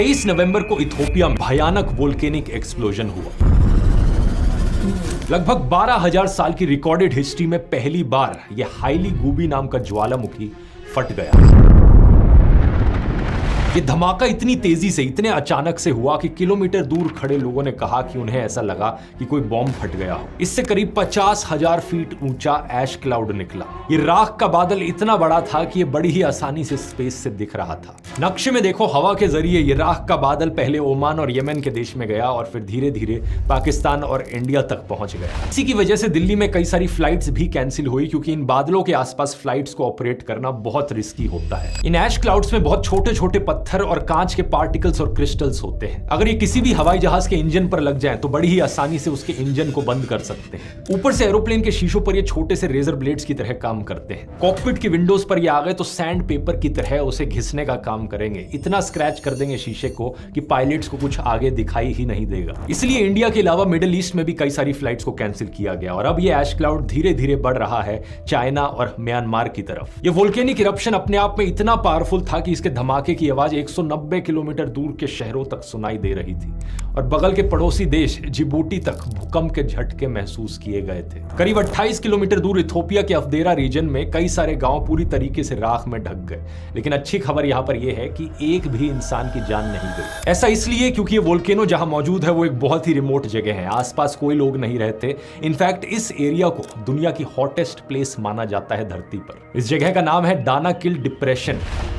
23 नवंबर को इथियोपिया में भयानक वोल्केनिक एक्सप्लोजन हुआ। लगभग 12,000 साल की रिकॉर्डेड हिस्ट्री में पहली बार यह हाईली गूबी नाम का ज्वालामुखी फट गया। ये धमाका इतनी तेजी से, इतने अचानक से हुआ कि किलोमीटर दूर खड़े लोगों ने कहा कि उन्हें ऐसा लगा कि कोई बॉम्ब फट गया हो। इससे करीब 50,000 फीट ऊंचा ऐश क्लाउड निकला। ये राख का बादल इतना बड़ा था कि ये बड़ी ही आसानी से स्पेस से दिख रहा था। नक्शे में देखो, हवा के जरिए ये राख का बादल पहले ओमान और यमन के देश में गया और फिर धीरे धीरे पाकिस्तान और इंडिया तक पहुंच गया। इसी की वजह से दिल्ली में कई सारी फ्लाइट्स भी कैंसिल हुई, क्योंकि इन बादलों के आसपास फ्लाइट्स को ऑपरेट करना बहुत रिस्की होता है। इन ऐश क्लाउड्स में बहुत छोटे छोटे पत्थर और कांच के पार्टिकल्स और क्रिस्टल्स होते हैं। अगर ये किसी भी हवाई जहाज के इंजन पर लग जाएं तो बड़ी ही आसानी से उसके इंजन को बंद कर सकते हैं। ऊपर से एरोप्लेन के शीशों पर ये छोटे से रेजर ब्लेड्स की तरह काम करते हैं। कॉकपिट की विंडोज पर ये आ गए तो सैंड पेपर की तरह उसे घिसने का काम करेंगे। इतना स्क्रैच कर देंगे शीशे को कि पायलट्स को कुछ आगे दिखाई ही नहीं देगा। इसलिए इंडिया के अलावा मिडिल ईस्ट में भी कई सारी फ्लाइट्स को कैंसिल किया गया और अब ये ऐश क्लाउड धीरे धीरे बढ़ रहा है चाइना और म्यांमार की तरफ। ये वोल्केनिक इरप्शन अपने आप में इतना पावरफुल था कि इसके धमाके की आवाज 190 किलोमीटर दूर के शहरों तक सुनाई दे रही थी और बगल के पड़ोसी देश जिबूटी तक भूकंप के झटके महसूस किए गए थे। करीब 28 किलोमीटर दूर इथियोपिया के अफदेरा रीजन में कई सारे गांव पूरी तरीके से राख में ढक गए, लेकिन अच्छी खबर यहां पर यह है कि एक भी इंसान की जान नहीं गई। ऐसा इसलिए क्योंकि ये वोल्केनो जहां मौजूद है वो एक बहुत ही रिमोट जगह है, आसपास कोई लोग नहीं रहते। इनफैक्ट इस एरिया को दुनिया की हॉटेस्ट प्लेस माना जाता है धरती पर। इस जगह का नाम है डानाकिल डिप्रेशन।